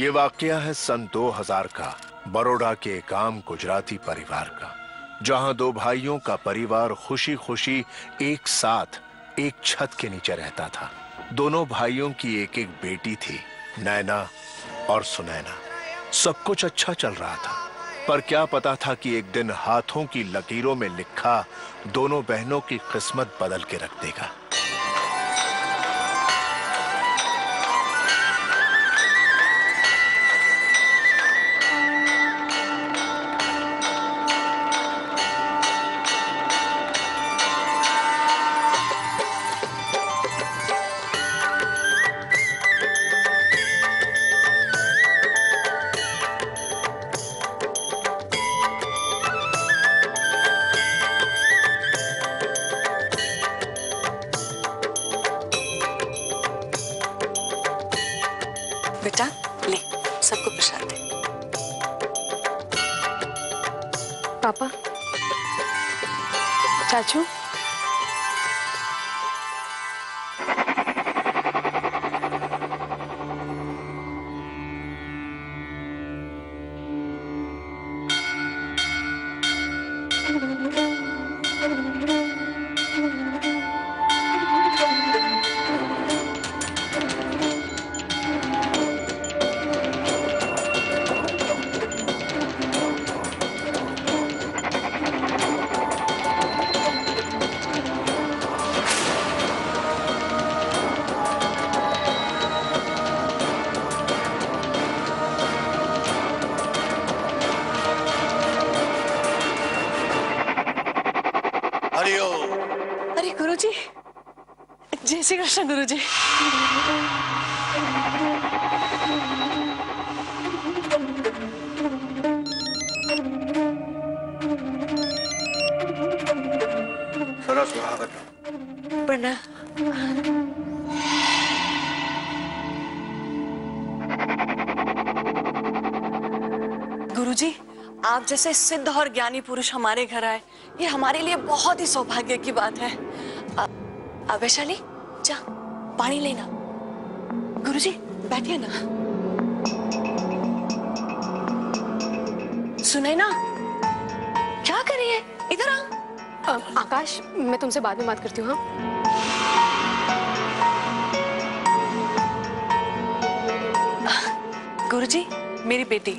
ये वाकया है सन 2000 का, बड़ौदा के एक आम गुजराती परिवार का, जहां दो भाइयों का परिवार खुशी खुशी एक साथ एक छत के नीचे रहता था। दोनों भाइयों की एक एक बेटी थी, नैना और सुनैना। सब कुछ अच्छा चल रहा था, पर क्या पता था कि एक दिन हाथों की लकीरों में लिखा दोनों बहनों की किस्मत बदल के रख देगा। बेटा ले, सबको प्रसाद दे। पापा, चाचू, अरे गुरुजी, जय श्री कृष्ण गुरुजी। प्रणाम। गुरुजी, आप जैसे सिद्ध और ज्ञानी पुरुष हमारे घर आए, ये हमारे लिए बहुत ही सौभाग्य की बात है। वैशाली, जा पानी लेना। गुरुजी बैठिए ना। सुने ना, क्या कर रही है? इधर आ। आकाश, मैं तुमसे बाद में बात करती हूँ। हाँ, गुरुजी, मेरी बेटी।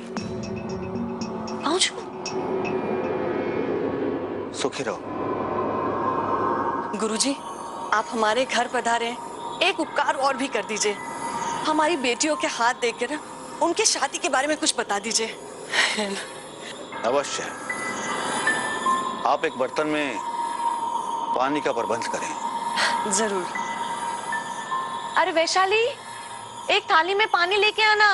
आओ छू। सुखी रहो। गुरुजी, आप हमारे घर पधारे, एक उपकार और भी कर दीजिए। हमारी बेटियों के हाथ देखकर उनके शादी के बारे में कुछ बता दीजिए। अवश्य। आप एक बर्तन में पानी का प्रबंध करें। जरूर। अरे वैशाली, एक थाली में पानी लेके आना।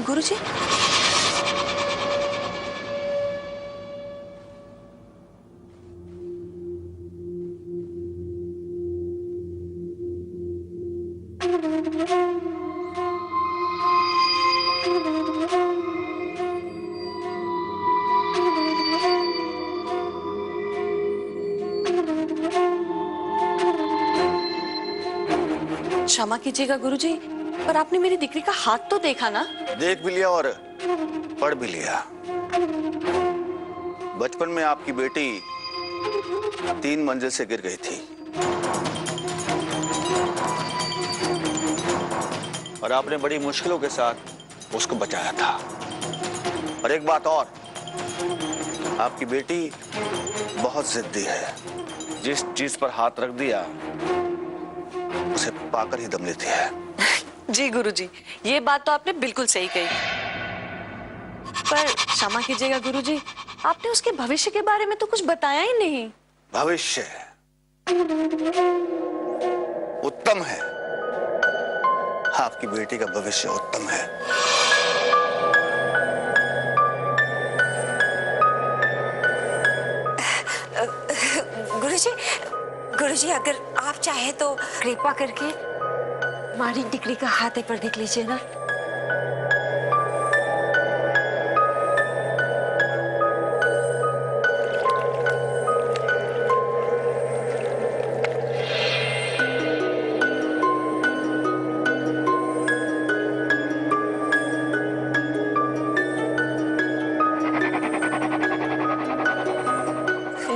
गुरुजी, क्षमा कीजिएगा गुरुजी, पर आपने मेरी दिकरी का हाथ तो देखा ना? देख भी लिया और पढ़ भी लिया। बचपन में आपकी बेटी 3 मंजिल से गिर गई थी और आपने बड़ी मुश्किलों के साथ उसको बचाया था। और एक बात और, आपकी बेटी बहुत जिद्दी है। जिस चीज पर हाथ रख दिया उसे पाकर ही दम लेती है। जी गुरुजी, ये बात तो आपने बिल्कुल सही कही। पर क्षमा कीजिएगा गुरुजी, आपने उसके भविष्य के बारे में तो कुछ बताया ही नहीं। भविष्य उत्तम है, आपकी बेटी का भविष्य उत्तम है। गुरुजी अगर आप चाहे तो कृपा करके हमारी डिग्री का हाथ एक बार देख लीजिए ना।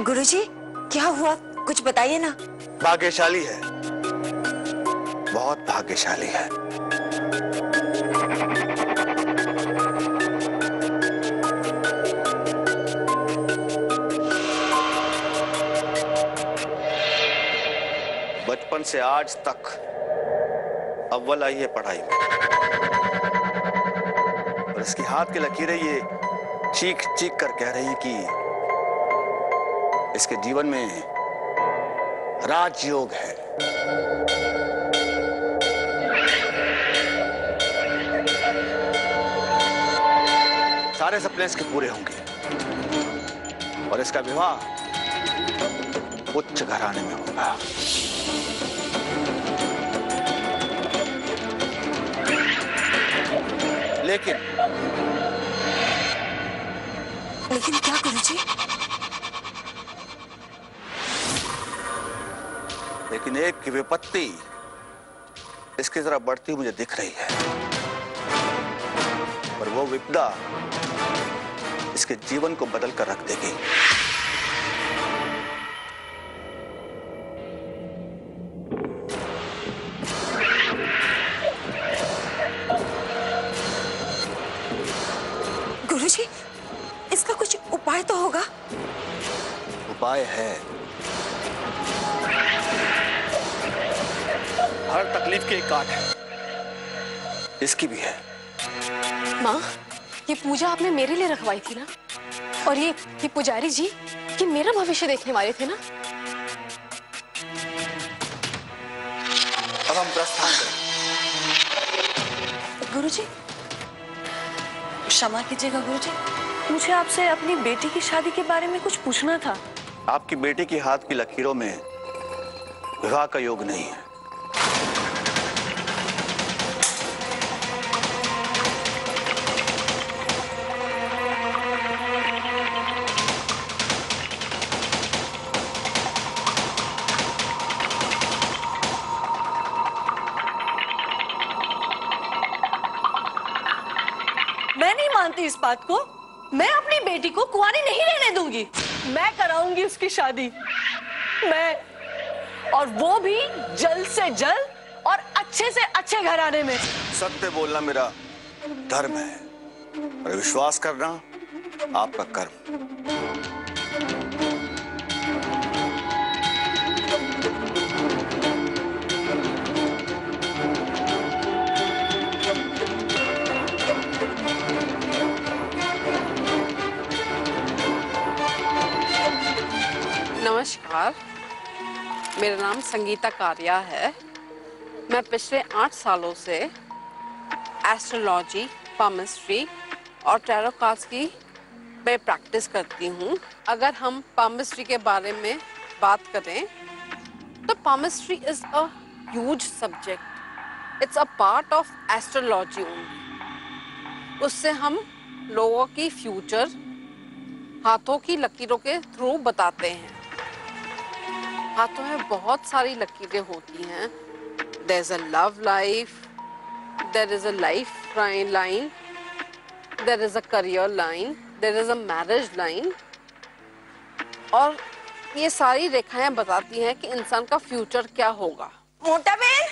गुरुजी क्या हुआ, कुछ बताइए ना। भाग्यशाली है, बहुत भाग्यशाली है। बचपन से आज तक अव्वल आई है पढ़ाई में, और इसके हाथ की लकीरें ये चीख चीख कर कह रही कि इसके जीवन में राजयोग है। सारे सपने इसके पूरे होंगे और इसका विवाह उच्च घराने में होगा। लेकिन क्या गुरुजी? लेकिन एक की विपत्ति इसकी तरफ बढ़ती मुझे दिख रही है, और वो विपदा इसके जीवन को बदल कर रख देगी। गुरुजी, इसका कुछ उपाय तो होगा? उपाय है। हर तकलीफ की एक काट है, इसकी भी है। माँ, ये पूजा आपने मेरे लिए रखवाई थी ना? और ये पुजारी जी, ये मेरा भविष्य देखने वाले थे ना? अब हम प्रस्थान करें। गुरुजी, क्षमा कीजिएगा गुरुजी, मुझे आपसे अपनी बेटी की शादी के बारे में कुछ पूछना था। आपकी बेटी की हाथ की लकीरों में विवाह का योग नहीं है। मैं नहीं मानती इस बात को। मैं अपनी बेटी को कुंवारी नहीं रहने दूंगी। मैं कराऊंगी उसकी शादी, मैं, और वो भी जल्द से जल्द और अच्छे से अच्छे घराने में। सत्य बोलना मेरा धर्म है और विश्वास करना आपका कर्म। नमस्कार, मेरा नाम संगीता कारिया है। मैं पिछले 8 सालों से एस्ट्रोलॉजी, पामिस्ट्री और टैरो कार्ड्स की मैं प्रैक्टिस करती हूँ। अगर हम पामिस्ट्री के बारे में बात करें तो palmistry is a huge subject. It's a part of astrology only. उससे हम लोगों की फ्यूचर हाथों की लकीरों के थ्रू बताते हैं। हाथों में बहुत सारी लकीरें होती हैं। There is a love life, there is a life line, there is a career line, there is a marriage line, और ये सारी रेखाएं बताती हैं कि इंसान का फ्यूचर क्या होगा। मोटा बहन,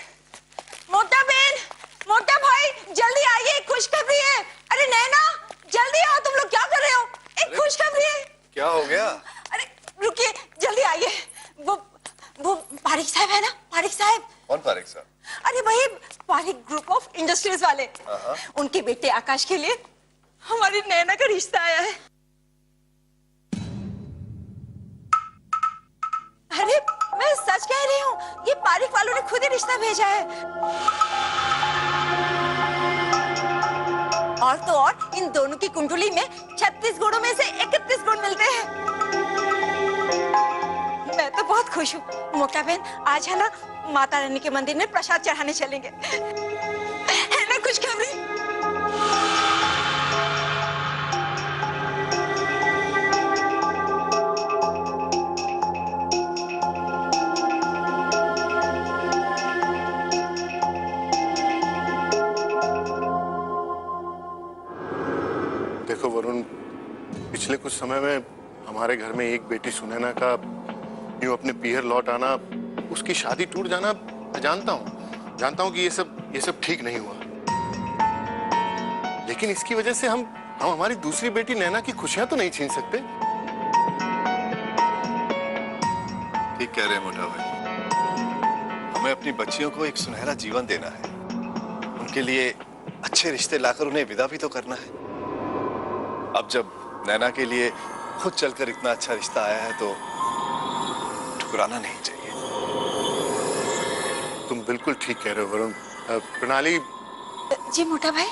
मोटा भाई, जल्दी आइए, खुशखबरी है। अरे नैना, जल्दी आओ, तुम लोग क्या कर रहे हो? एक खुशखबरी है। क्या हो गया? अरे रुकिए, जल्दी आइए। वो पारिक साहब है ना, पारिक साहब, कौन पारिक साहब? अरे वही पारिक ग्रुप ऑफ इंडस्ट्रीज वाले। उनके बेटे आकाश के लिए हमारी नैना का रिश्ता आया है। अरे मैं सच कह रही हूँ, ये पारिक वालों ने खुद ही रिश्ता भेजा है। और तो और इन दोनों की कुंडली में 36 गुणों में से 31 गुण मिलते हैं। मैं तो बहुत खुश हूँ। मोटा बहन, आज है ना माता रानी के मंदिर में प्रसाद चढ़ाने चलेंगे, है ना खुशखबरी? देखो वरुण, पिछले कुछ समय में हमारे घर में एक बेटी सुनैना का यूं अपने पीहर लौट आना, उसकी शादी टूट जाना, मैं जानता हूँ कि ये सब ठीक नहीं हुआ, लेकिन इसकी वजह से हम हमारी दूसरी बेटी नैना की खुशियां तो नहीं छीन सकते। ठीक कह रहे हैं मोटा भाई, हमें अपनी बच्चियों को एक सुनहरा जीवन देना है, उनके लिए अच्छे रिश्ते लाकर उन्हें विदा भी तो करना है। अब जब नैना के लिए खुद चलकर इतना अच्छा रिश्ता आया है तो ठुकराना नहीं चाहिए। तुम बिल्कुल ठीक कह रहे हो वरुण। प्रणाली जी मोटा भाई,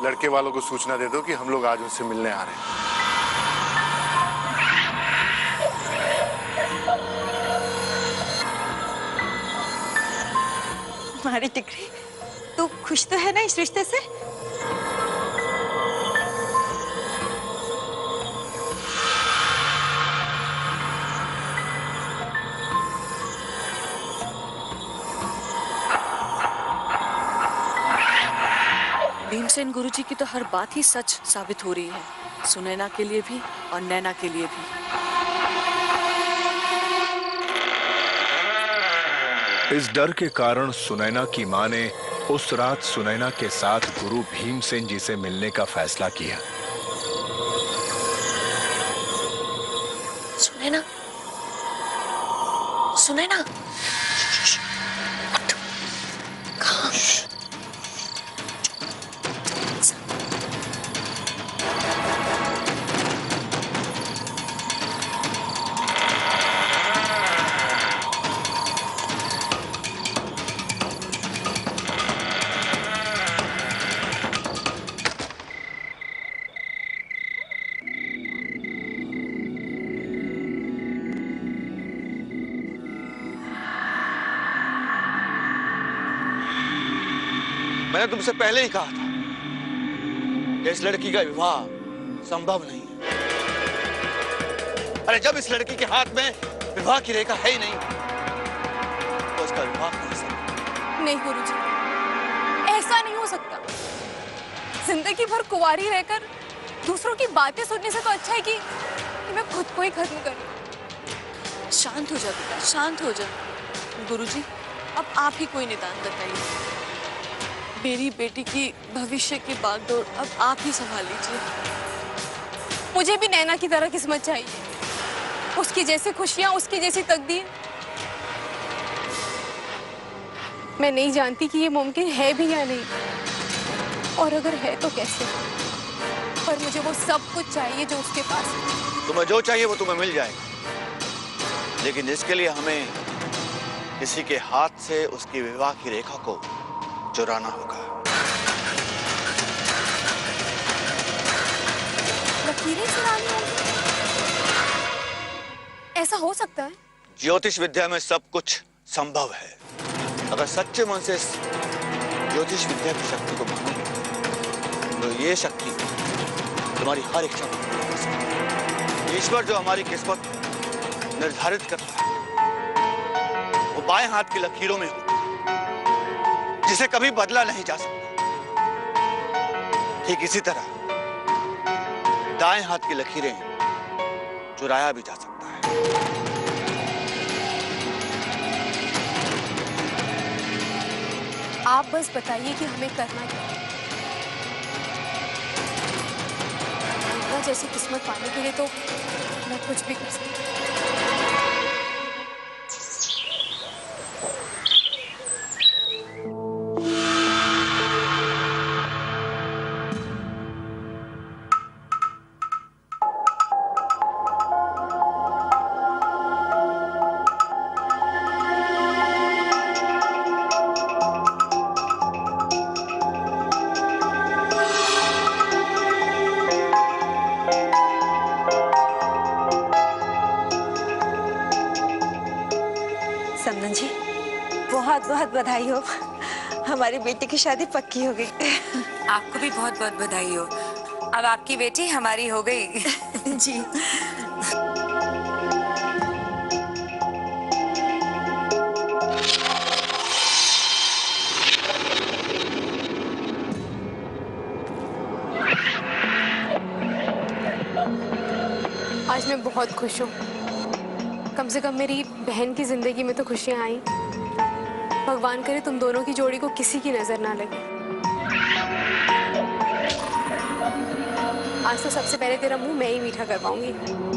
लड़के वालों को सूचना दे दो कि हम लोग आज उनसे मिलने आ रहे हैं। हमारी टिकरी, तू खुश तो है ना इस रिश्ते से? भीमसेन गुरुजी की तो हर बात ही सच साबित हो रही है, सुनैना के लिए भी और नैना के लिए भी। इस डर के कारण सुनैना की मां ने उस रात सुनैना के साथ गुरु भीमसेन जी से मिलने का फैसला किया। सुनैना, सुनैना, कहाँ? मैंने तुमसे पहले ही कहा था कि इस लड़की का विवाह संभव नहीं है। अरे जब इस लड़की के हाथ में विवाह की रेखा है ही नहीं तो उसका विवाह कैसे? नहीं गुरुजी, ऐसा नहीं हो सकता। जिंदगी भर कुंवारी रहकर दूसरों की बातें सुनने से तो अच्छा है कि मैं खुद को ही खत्म करूं। शांत हो जा बेटा, शांत हो जा। गुरुजी, अब आप ही कोई निदान बताइए। मेरी बेटी की भविष्य की बागडोर अब आप ही संभाल लीजिए। मुझे भी नैना की तरह किस्मत चाहिए, उसकी जैसी खुशियां, उसकी जैसी तकदीर। मैं नहीं जानती कि ये मुमकिन है भी या नहीं, और अगर है तो कैसे, पर मुझे वो सब कुछ चाहिए जो उसके पास है। तुम्हें जो चाहिए वो तुम्हें मिल जाएगा, लेकिन इसके लिए हमें किसी के हाथ से उसकी विवाह की रेखा को चुराना होगा। लकीरें चुरानी होगी? ऐसा हो सकता है? ज्योतिष विद्या में सब कुछ संभव है। अगर सच्चे मन से इस ज्योतिष विद्या की शक्ति को मानोगे तो ये शक्ति तुम्हारी हर इच्छा को पूरी कर सकती है। ईश्वर जो हमारी किस्मत निर्धारित करता है वो बाएं हाथ की लकीरों में होता है, जिसे कभी बदला नहीं जा सकता। ठीक इसी तरह दाएं हाथ की लकीरें चुराया भी जा सकता है। आप बस बताइए कि हमें करना क्या है। नैना जैसी किस्मत पाने के लिए तो मैं कुछ भी कर सकती हूँ। बहुत बहुत बधाई हो, हमारी बेटी की शादी पक्की हो गई। आपको भी बहुत बहुत बधाई हो, अब आपकी बेटी हमारी हो गई। जी। आज मैं बहुत खुश हूँ, कम से कम मेरी बहन की जिंदगी में तो खुशियाँ आई। भगवान करे तुम दोनों की जोड़ी को किसी की नजर ना लगे। आज तो सबसे पहले तेरा मुंह मैं ही मीठा करवाऊंगी।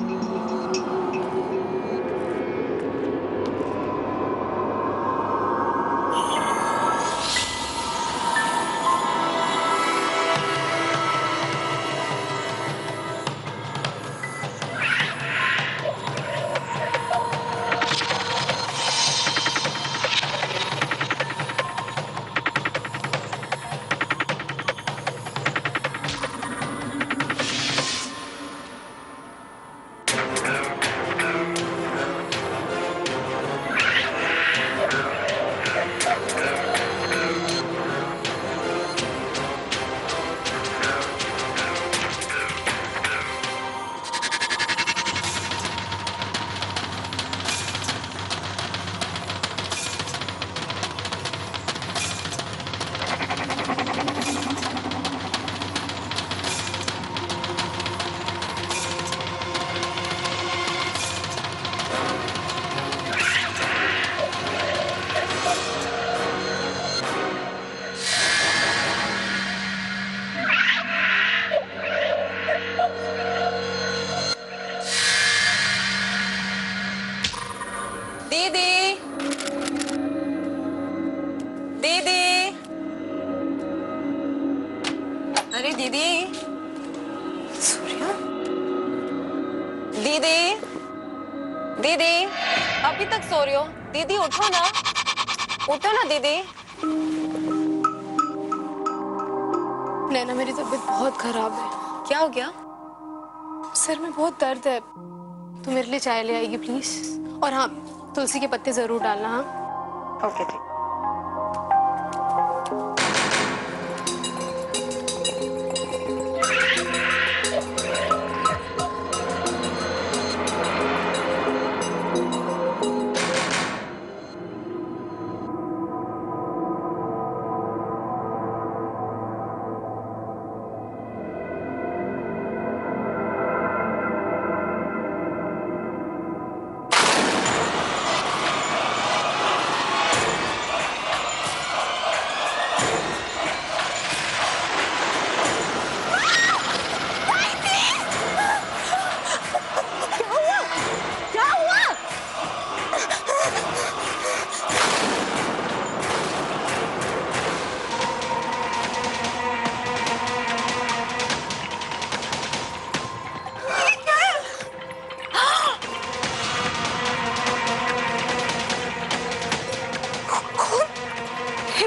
अरे दीदी, सूर्या, दीदी, दीदी, अभी तक सो रही हो? दीदी उठो ना, उठो ना दीदी। नैना मेरी तबीयत बहुत खराब है। क्या हो गया? सर में बहुत दर्द है। तू मेरे लिए चाय ले आएगी प्लीज? और हाँ, तुलसी के पत्ते जरूर डालना। हाँ ओके ठीक।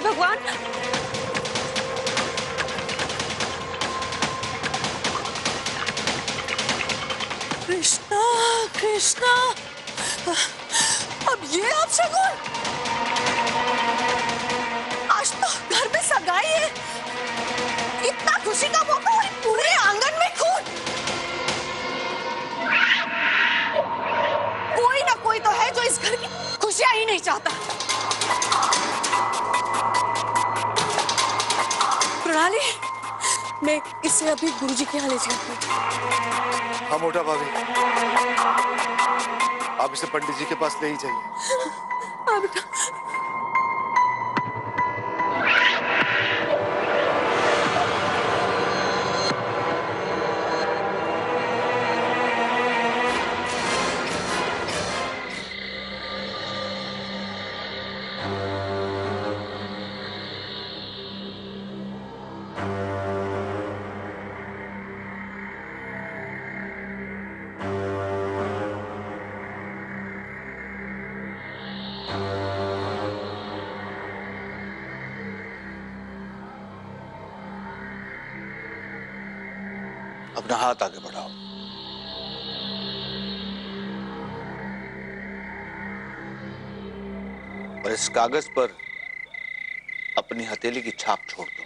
भगवान, कृष्णा कृष्णा, अब ये आप शगुन? आज तो घर में सगाई है, इतना खुशी का मौका और पूरे आंगन में खून। कोई ना कोई तो है जो इस घर की खुशियां ही नहीं चाहता। प्रणाली, मैं इसे अभी गुरुजी के यहाँ ले जाती हूँ। हाँ मोटा भाभी, आप इसे पंडित जी के पास ले ही जाइए। हाँ बेटा। अपना हाथ आगे बढ़ाओ। और इस कागज पर अपनी हथेली की छाप छोड़ दो।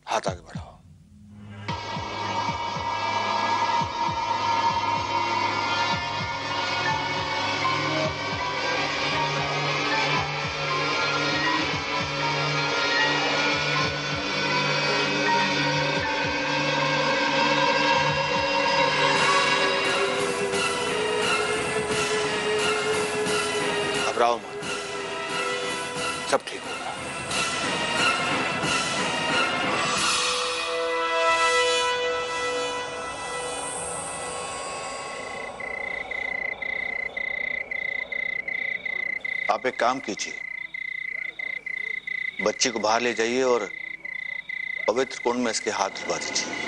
हाथ आगे बढ़ाओ। घबराओ मत, सब ठीक होगा। आप एक काम कीजिए, बच्ची को बाहर ले जाइए और पवित्र कुंड में इसके हाथ धुलवा दीजिए।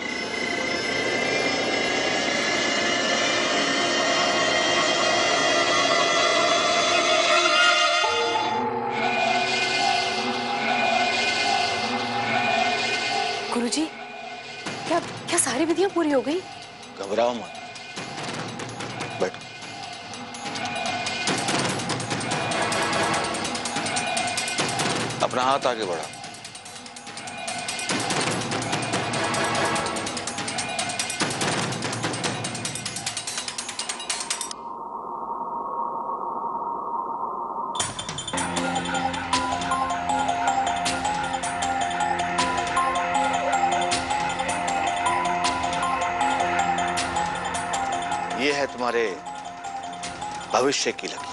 गुरुजी, क्या सारी विधियां पूरी हो गई? घबराओ मत, बैठो। अपना हाथ आगे बढ़ाओ। ये है तुम्हारे भविष्य की लकीर।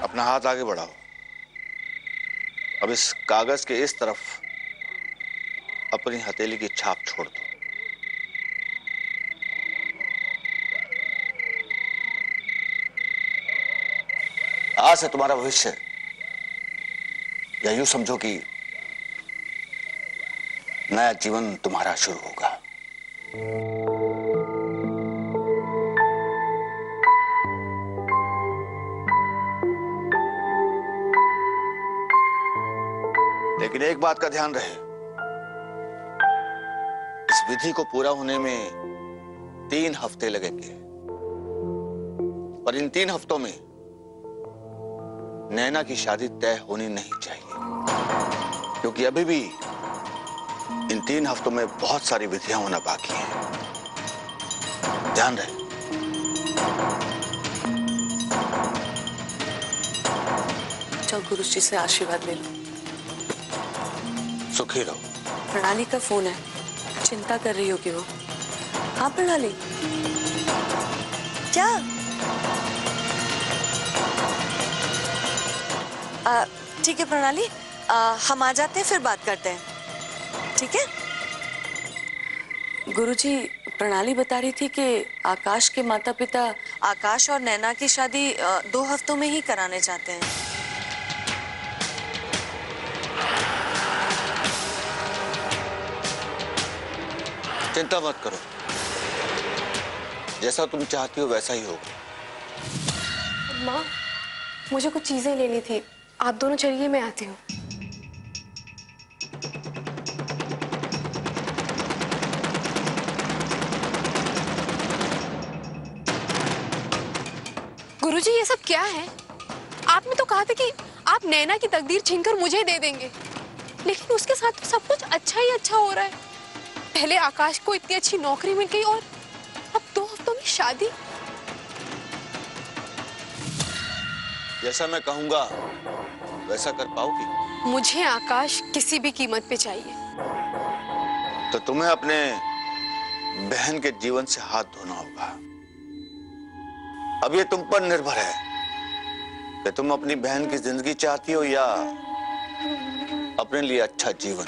अपना हाथ आगे बढ़ाओ। अब इस कागज के इस तरफ अपनी हथेली की छाप छोड़ दो। आज से तुम्हारा भविष्य, या यूं समझो कि नया जीवन तुम्हारा शुरू होगा। लेकिन एक बात का ध्यान रहे, इस विधि को पूरा होने में 3 हफ्ते लगेंगे, और इन 3 हफ्तों में नैना की शादी तय होनी नहीं चाहिए, क्योंकि अभी भी इन 3 हफ्तों में बहुत सारी विधियां होना बाकी हैं। ध्यान रहे। जाओ गुरुजी से आशीर्वाद ले लो। सुखी रहो। प्रणाली का फोन है, चिंता कर रही होगी वो। हाँ प्रणाली, क्या? ठीक है प्रणाली, हम आ जाते हैं, फिर बात करते हैं, ठीक है? गुरुजी, प्रणाली बता रही थी कि आकाश के माता पिता आकाश और नैना की शादी 2 हफ्तों में ही कराने चाहते हैं। चिंता मत करो, जैसा तुम चाहती हो वैसा ही होगा। माँ, मुझे कुछ चीजें लेनी थी, आप दोनों चलिए, मैं आती हूँ। गुरुजी, ये सब क्या है? आपने तो कहा था कि आप नैना की तकदीर छीनकर मुझे दे देंगे, लेकिन उसके साथ तो सब कुछ अच्छा ही अच्छा हो रहा है। पहले आकाश को इतनी अच्छी नौकरी मिल गई और अब 2 हफ्तों में शादी। जैसा मैं कहूंगा वैसा कर पाओगी? मुझे आकाश किसी भी कीमत पे चाहिए। तो तुम्हें अपने बहन के जीवन से हाथ धोना होगा। अब ये तुम पर निर्भर है कि तुम अपनी बहन की जिंदगी चाहती हो या अपने लिए अच्छा जीवन।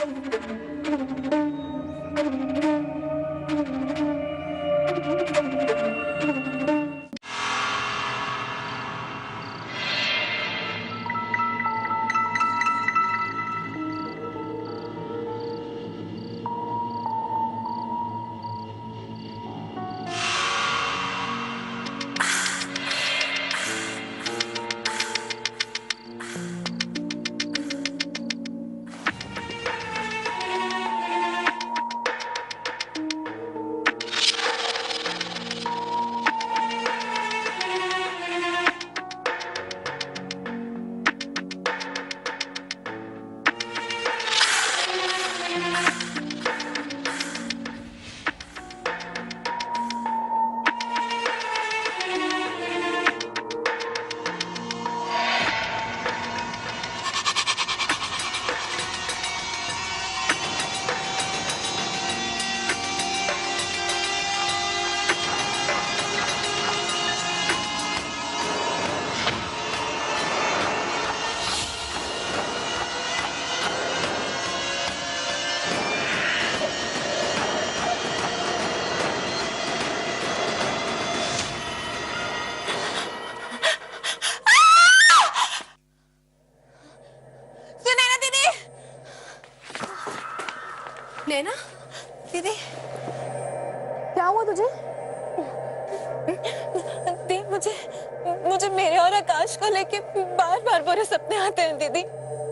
मुझे मेरे और आकाश को लेके बार बार बुरे सपने आते हैं दीदी।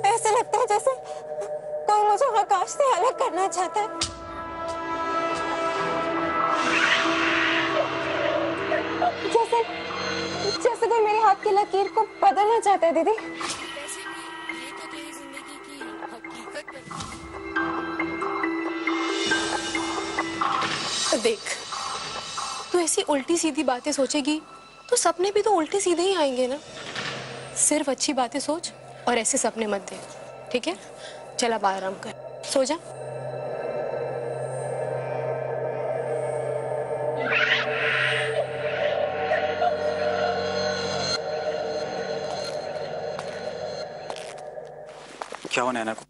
ऐसे लगता है जैसे कोई मुझे आकाश से अलग करना चाहता है। जैसे कोई मेरे हाथ की लकीर को बदलना चाहता है दीदी। देख, तू ऐसी उल्टी सीधी बातें सोचेगी तो सपने भी तो उल्टे सीधे ही आएंगे ना। सिर्फ अच्छी बातें सोच और ऐसे सपने मत दे, ठीक है? चल अब आराम कर, सो जा। क्या हुआ नैना को?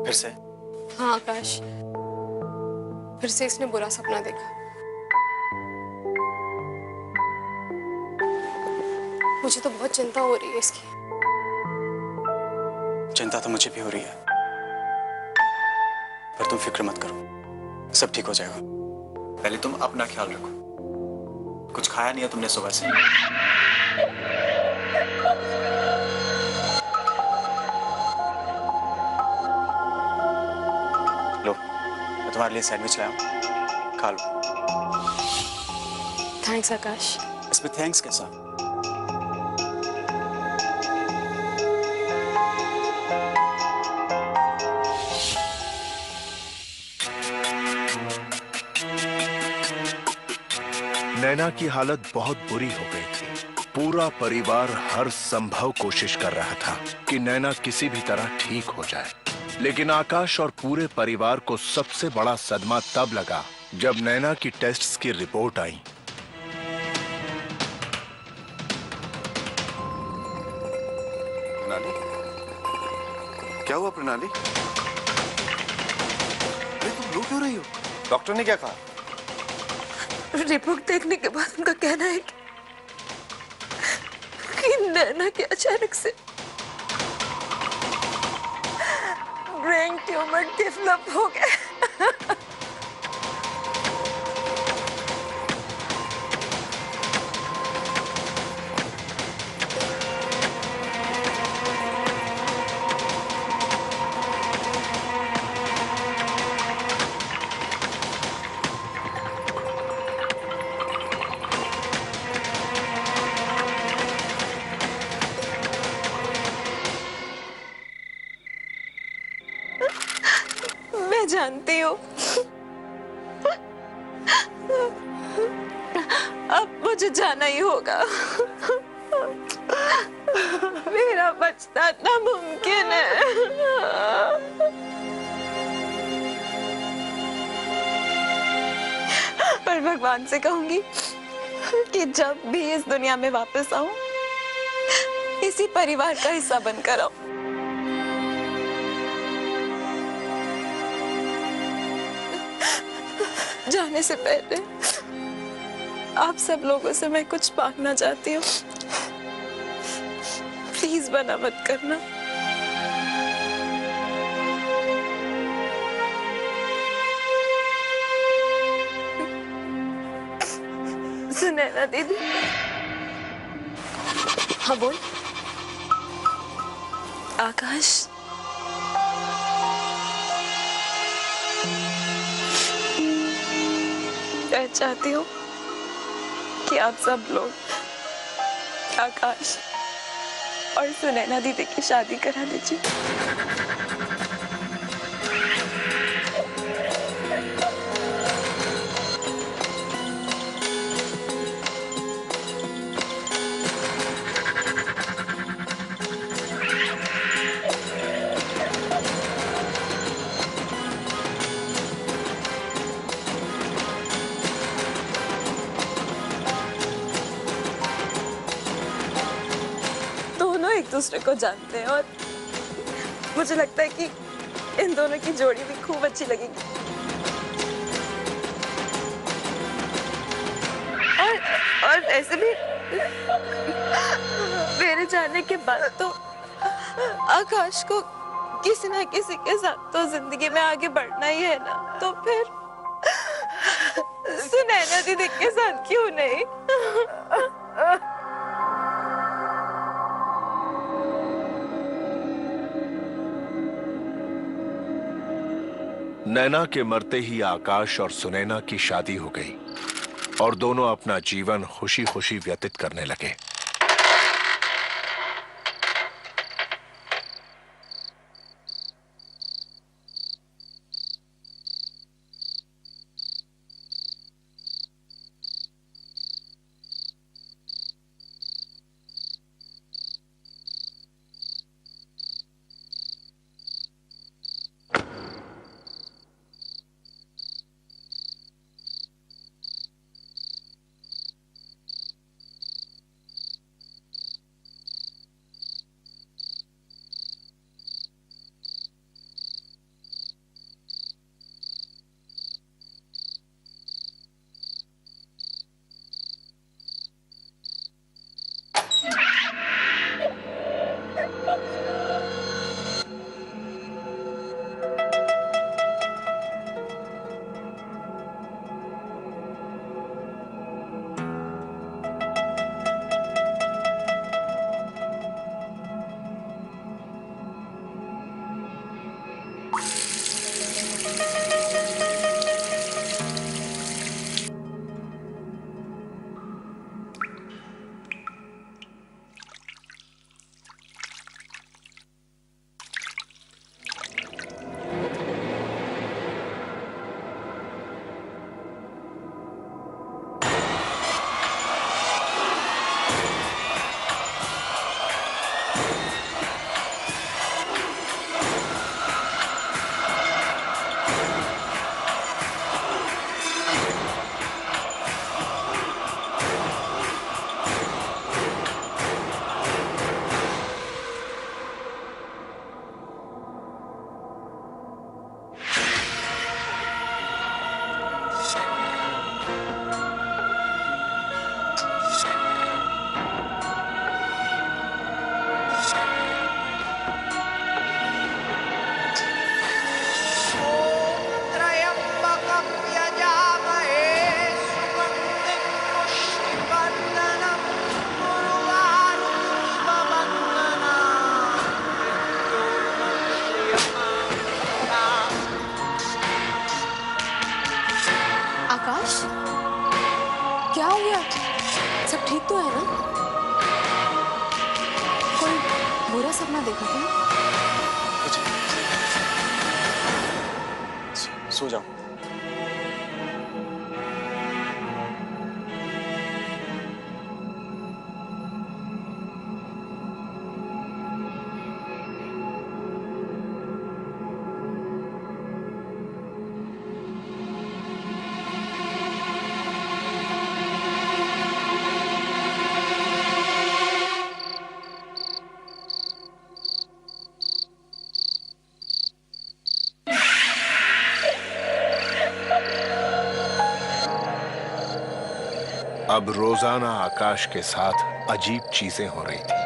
फिर से? हाँ आकाश, फिर से इसने बुरा सपना देखा। मुझे तो बहुत चिंता हो रही है इसकी। चिंता तो मुझे भी हो रही है, पर तुम फिक्र मत करो, सब ठीक हो जाएगा। पहले तुम अपना ख्याल रखो। कुछ खाया नहीं है तुमने सुबह से? लो, मैं तुम्हारे लिए सैंडविच लाया हूं, खा लो। थैंक्स आकाश। इसमें थैंक्स कैसा? नैना की हालत बहुत बुरी हो गई थी। पूरा परिवार हर संभव कोशिश कर रहा था कि नैना किसी भी तरह ठीक हो जाए, लेकिन आकाश और पूरे परिवार को सबसे बड़ा सदमा तब लगा जब नैना की टेस्ट्स की रिपोर्ट आई। प्रणाली, क्या हुआ प्रणाली? तुम रो क्यों रही हो? डॉक्टर ने क्या कहा? रिपोर्ट देखने के बाद उनका कहना है कि नैना के अचानक से ब्रेन ट्यूमर डेवलप हो गया। जानती हूँ अब मुझे जाना ही होगा। मेरा बचना नामुमकिन है। पर भगवान से कहूंगी कि जब भी इस दुनिया में वापस आऊं, इसी परिवार का हिस्सा बनकर आऊं। जाने से पहले आप सब लोगों से मैं कुछ मांगना चाहती हूँ। प्लीज मना मत करना। सुनैना दीदी। हाँ बोल। आकाश, मैं चाहती हूँ कि आप सब लोग आकाश और सुनैना दीदी की शादी करा दीजिए। एक दूसरे को जानते हैं और मुझे लगता है कि इन दोनों की जोड़ी भी खूब अच्छी लगेगी। और ऐसे भी मेरे जाने के बाद तो आकाश को किसी ना किसी के साथ तो जिंदगी में आगे बढ़ना ही है ना, तो फिर सुनैना दीदी के साथ नैना के मरते ही आकाश और सुनैना की शादी हो गई और दोनों अपना जीवन खुशी खुशी व्यतीत करने लगे। क्या हो गया? सब ठीक तो है ना? कोई बुरा सपना देखा क्या? सो जाओ। अब रोजाना आकाश के साथ अजीब चीजें हो रही थी।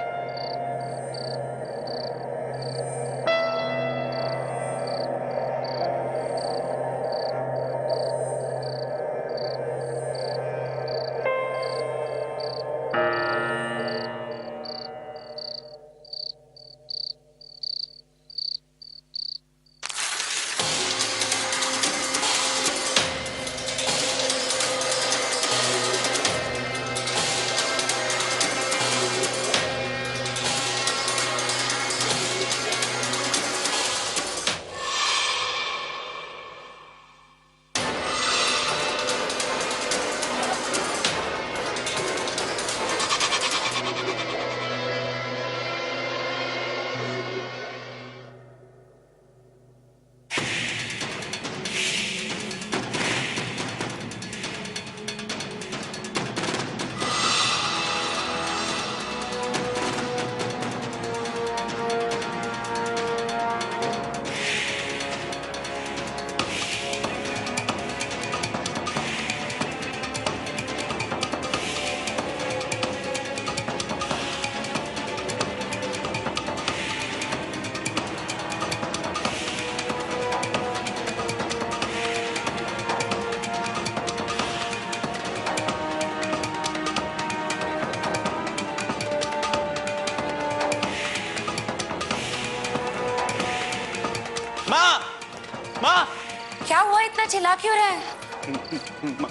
चिल्ला क्यों रहा है?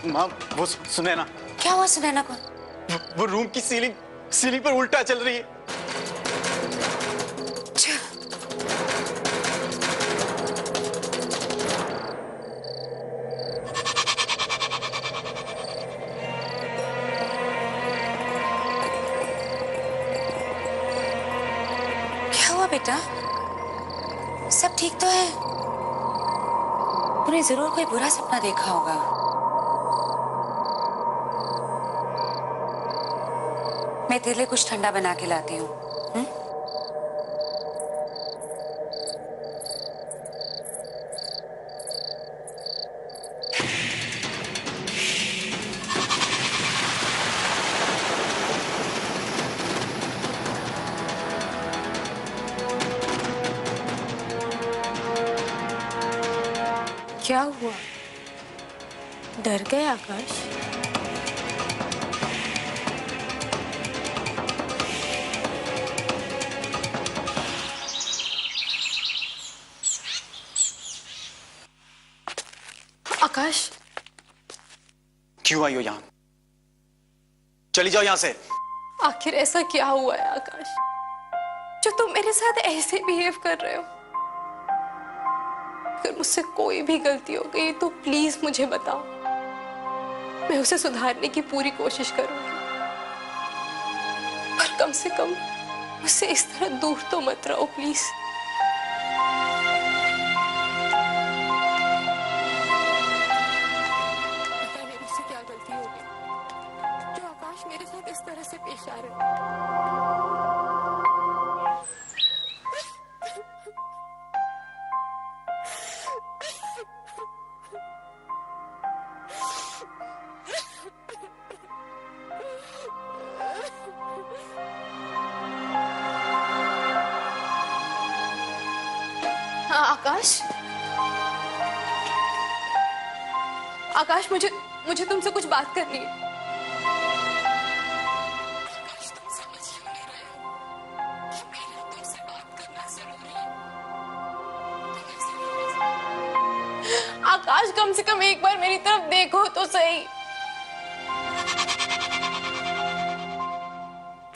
माँ वो सुनैना, क्या हुआ सुनैना को? वो रूम की सीलिंग पर उल्टा चल रही है। क्या हुआ बेटा? सब ठीक तो है? तूने जरूर कोई बुरा सपना देखा होगा। मैं तेरे लिए कुछ ठंडा बना के लाती हूँ। क्या हुआ? डर गए आकाश? आकाश, क्यों आई हो यहाँ? चली जाओ यहाँ से। आखिर ऐसा क्या हुआ है आकाश जो तुम मेरे साथ ऐसे बिहेव कर रहे हो? अगर मुझसे कोई भी गलती हो गई तो प्लीज मुझे बताओ, मैं उसे सुधारने की पूरी कोशिश करूंगी। पर कम से कम मुझसे इस तरह दूर तो मत रहो प्लीज। पता नहीं मुझसे क्या गलती हो गई जो आकाश मेरे साथ इस तरह से पेश आ रहे हैं। आकाश, आकाश, मुझे तुमसे कुछ बात करनी है। आकाश, तुम समझ क्यों नहीं रहे हो कि मेरा तुमसे बात करना जरूरी है? आकाश, कम से कम एक बार मेरी तरफ देखो तो सही।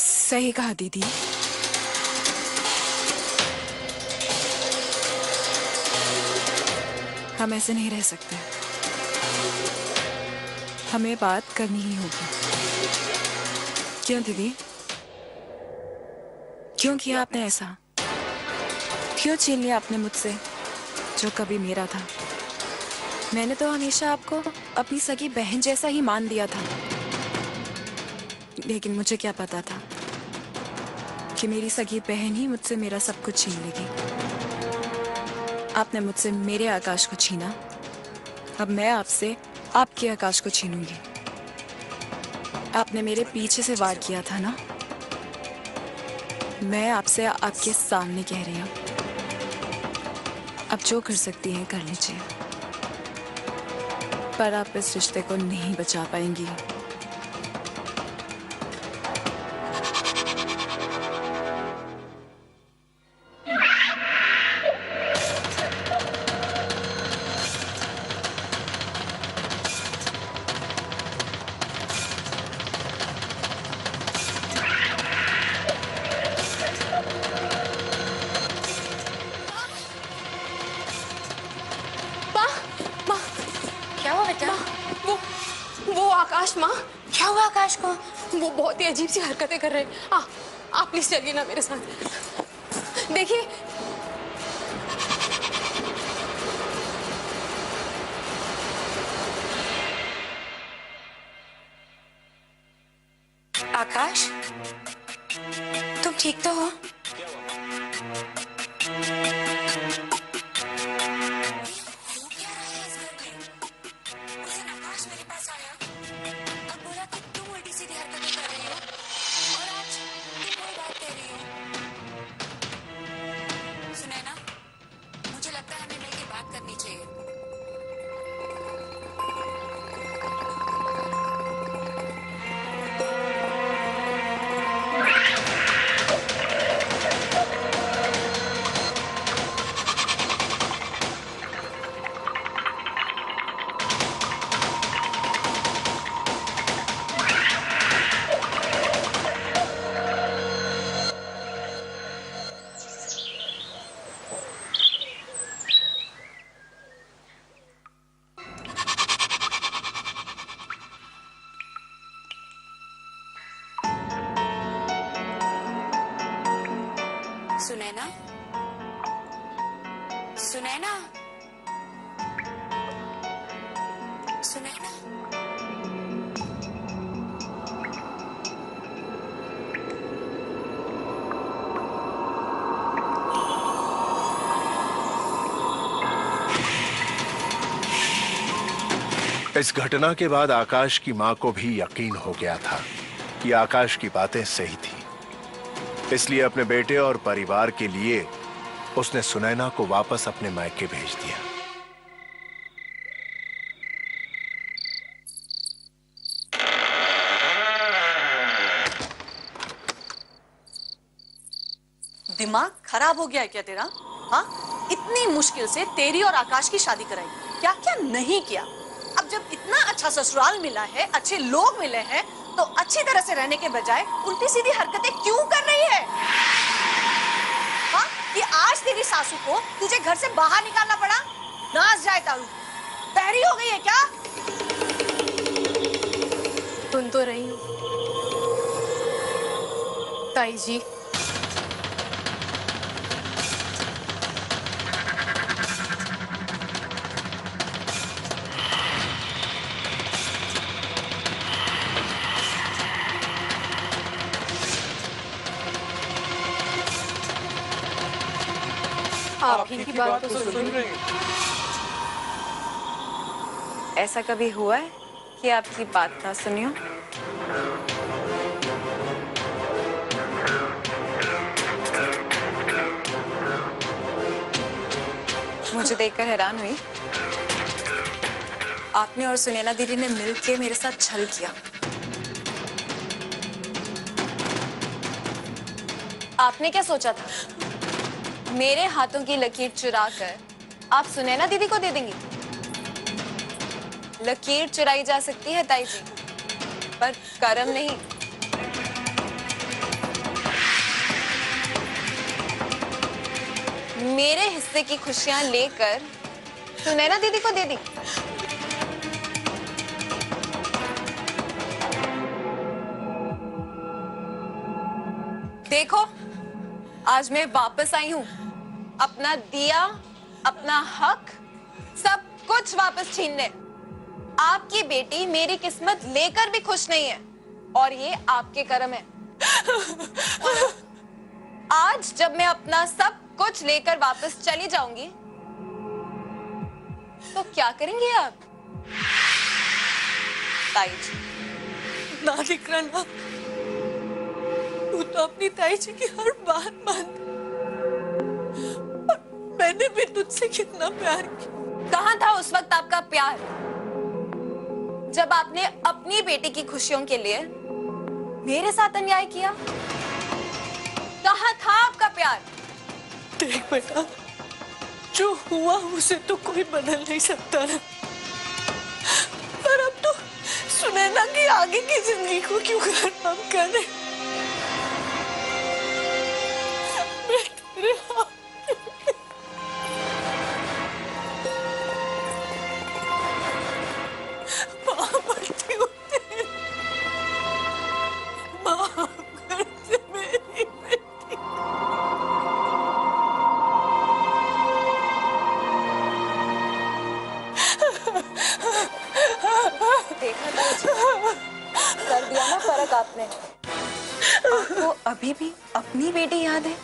सही कहा दीदी। हम ऐसे नहीं रह सकते, हमें बात करनी ही होगी। क्यों दीदी? क्यों किया आपने ऐसा? क्यों छीन लिया आपने मुझसे जो कभी मेरा था? मैंने तो हमेशा आपको अपनी सगी बहन जैसा ही मान दिया था, लेकिन मुझे क्या पता था कि मेरी सगी बहन ही मुझसे मेरा सब कुछ छीन लेगी। आपने मुझसे मेरे आकाश को छीना, अब मैं आपसे आपके आकाश को छीनूंगी। आपने मेरे पीछे से वार किया था ना, मैं आपसे आपके सामने कह रही हूं, अब जो कर सकती हैं कर लीजिए, पर आप इस रिश्ते को नहीं बचा पाएंगी। आकाश, माँ क्या हुआ आकाश को? वो बहुत ही अजीब सी हरकतें कर रहे हैं। आप प्लीज चलिए ना मेरे साथ। देखिए, आकाश, तुम ठीक तो हो? सुनैना, सुनैना। इस घटना के बाद आकाश की मां को भी यकीन हो गया था कि आकाश की बातें सही थी। इसलिए अपने बेटे और परिवार के लिए उसने सुनैना को वापस अपने मायके भेज दिया। दिमाग खराब हो गया है क्या तेरा? हाँ, इतनी मुश्किल से तेरी और आकाश की शादी कराई, क्या क्या नहीं किया। अब जब इतना अच्छा ससुराल मिला है, अच्छे लोग मिले हैं, तो अच्छी तरह से रहने के बजाय उल्टी सीधी हरकतें क्यों कर रही है? हाँ, कि आज तेरी सासू को तुझे घर से बाहर निकालना पड़ा? नाच जाए तारू, बहरी हो गई है क्या? सुन तो रही हूँ ताई जी। आप ही की बात तो सुन रही हूँ। ऐसा कभी हुआ है कि आपकी बात ना सुनी हो? मुझे देखकर हैरान हुई। आपने और सुनैना दीदी ने मिलकर मेरे साथ छल किया। आपने क्या सोचा था? मेरे हाथों की लकीर चुरा कर आप सुनैना दीदी को दे देंगी? लकीर चुराई जा सकती है ताई जी, पर कर्म नहीं। मेरे हिस्से की खुशियां लेकर सुनैना दीदी को दे दी। देखो, आज मैं वापस आई हूं, अपना दिया, अपना हक, सब कुछ वापस छीनने। आपकी बेटी मेरी किस्मत लेकर भी खुश नहीं है, और ये आपके कर्म है। आज जब मैं अपना सब कुछ लेकर वापस चली जाऊंगी, तो क्या करेंगे आप ताई जी? ना दिखरा ना, तू तो अपनी ताई जी की हर बात मानती। मैंने भी तुझसे कितना प्यार किया। कहां था उस वक्त आपका प्यार, जब आपने अपनी बेटी की खुशियों के लिए मेरे साथ अन्याय किया? कहां था आपका प्यार? देख बेटा, जो हुआ उसे तो कोई बदल नहीं सकता ना, पर अब तो सुनैना की आगे की जिंदगी को क्यों खराब करे? मैं तेरे हाथ कर दिया ना फर्क आपने। आपको अभी भी अपनी बेटी याद है?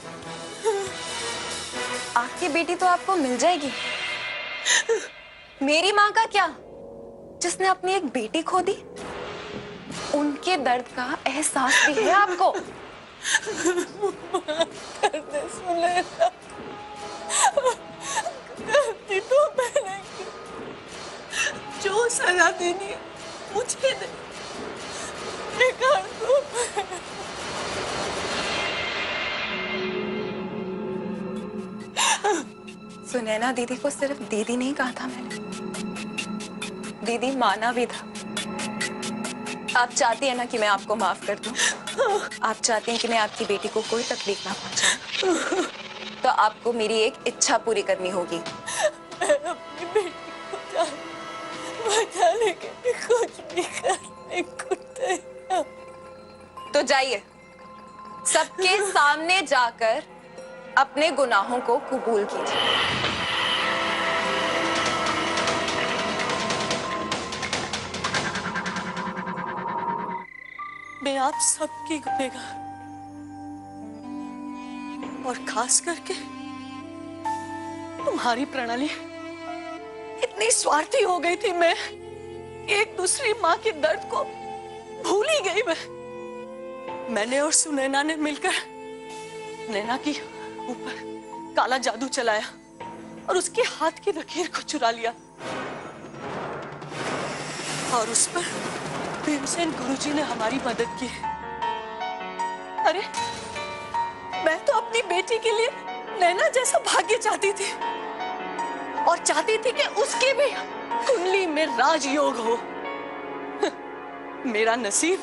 आपकी बेटी तो आपको मिल जाएगी। मेरी माँ का क्या, जिसने अपनी एक बेटी खो दी? उनके दर्द का एहसास भी है आपको? गलती तो मैंने की, जो सजा देनी है मुझे दे। सुनैना दीदी को सिर्फ दीदी नहीं कहा था मैंने, दीदी माना भी था। आप चाहती है ना कि मैं आपको माफ कर दूं? आप चाहती हैं कि मैं आपकी बेटी को कोई तकलीफ ना पहुंचाऊं? तो आपको मेरी एक इच्छा पूरी करनी होगी। मैं अपनी बेटी को बचाने के लिए कुछ भी करने को तैयार। तो जाइए, सबके सामने जाकर अपने गुनाहों को कबूल कीजिए। में आप सबकी गुनहगार, और खास करके तुम्हारी प्रणाली। इतनी स्वार्थी हो गई थी मैं, एक दूसरी माँ के दर्द को भूल ही गई मैंने और सुनैना ने मिलकर नैना की ऊपर काला जादू चलाया और उसके हाथ की लकीर को चुरा लिया, और उस पर भीमसेन गुरुजी ने हमारी मदद की। अरे मैं तो अपनी बेटी के लिए नैना जैसा भाग्य चाहती थी, और चाहती थी कि उसकी भी कुंडली में राजयोग हो। मेरा नसीब,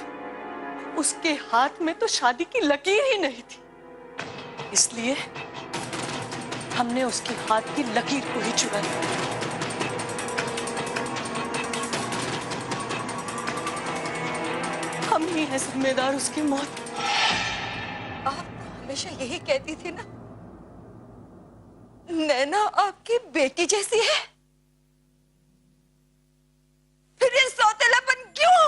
उसके हाथ में तो शादी की लकीर ही नहीं थी, इसलिए हमने उसके हाथ की लकीर को ही चुरा लिया। हम ही हैं जिम्मेदार उसकी मौत। आप हमेशा यही कहती थी ना, नैना आपकी बेटी जैसी है, फिर ये सौतेलापन क्यों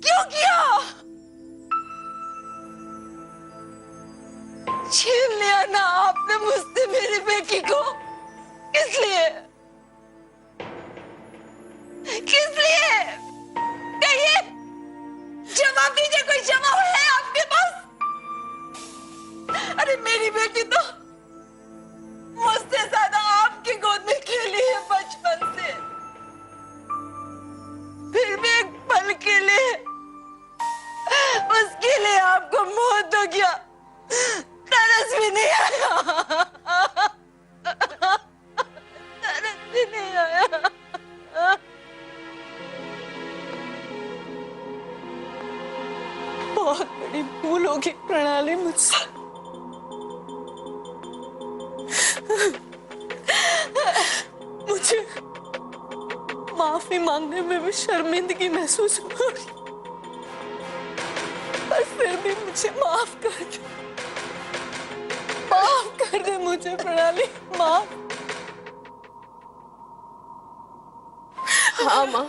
किया? छीन लिया ना आपने मुझसे मेरी बेटी को, किस लिए? कहिए, जवाब दीजिए, कोई जवाब है आपके पास? अरे मेरी बेटी तो मुझसे ज्यादा आपकी गोद में खेली है बचपन से, फिर भी एक पल के लिए उसके लिए आपको मौत हो गया, तरस भी नहीं आया, तरस भी नहीं आया। बहुत बड़ी भूल होगी प्रणाली मुझसे। मुझे माफी मांगने में भी शर्मिंदगी महसूस हो रही, पर फिर भी मुझे माफ कर दे मुझे प्रणाली, माफ। हाँ माँ,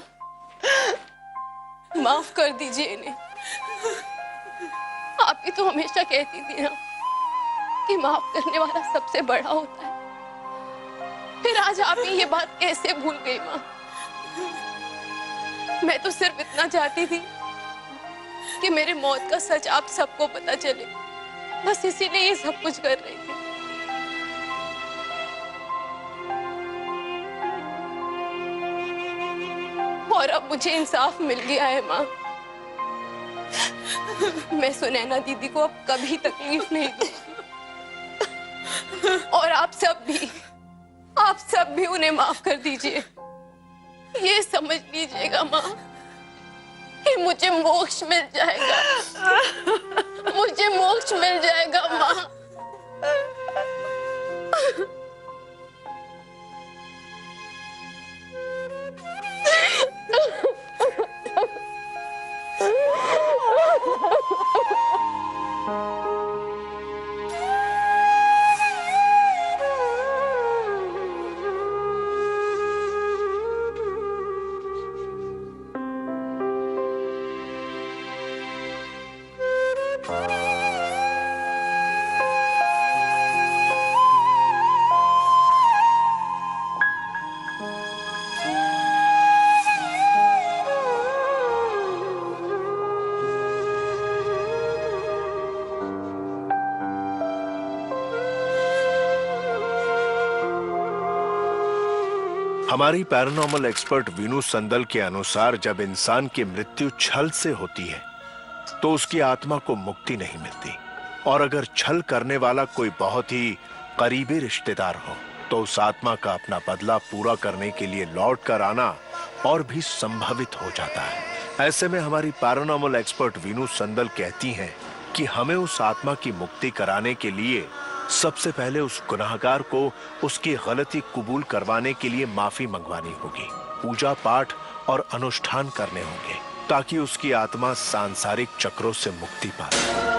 माफ कर दीजिए इन्हें। आप ही तो हमेशा कहती थी ना कि माफ करने वाला सबसे बड़ा होता है, फिर आज आप ही ये बात कैसे भूल गई माँ? मैं तो सिर्फ इतना चाहती थी कि मेरे मौत का सच आप सबको पता चले, बस इसीलिए ये सब कुछ कर रही थी। और अब मुझे इंसाफ मिल गया है माँ। मैं सुनैना दीदी को अब कभी तकलीफ नहीं दूंगी, और आप सब भी उन्हें माफ कर दीजिए। ये समझ लीजिएगा माँ कि मुझे मोक्ष मिल जाएगा, मुझे मोक्ष मिल जाएगा माँ। हमारी पैरानॉर्मल एक्सपर्ट वीनू संदल के अनुसार जब इंसान की मृत्यु छल से होती है तो उसकी आत्मा को मुक्ति नहीं मिलती, और अगर छल करने वाला कोई बहुत ही करीबी रिश्तेदार हो तो उस आत्मा का अपना बदला पूरा करने के लिए लौट कर आना और भी संभवित हो जाता है। ऐसे में हमारी पैरानॉर्मल एक्सपर्ट वीनू संदल कहती हैं कि हमें उस आत्मा की मुक्ति कराने के लिए सबसे पहले उस गुनाहगार को उसकी गलती कबूल करवाने के लिए माफी मंगवानी होगी, पूजा पाठ और अनुष्ठान करने होंगे ताकि उसकी आत्मा सांसारिक चक्रों से मुक्ति पाए।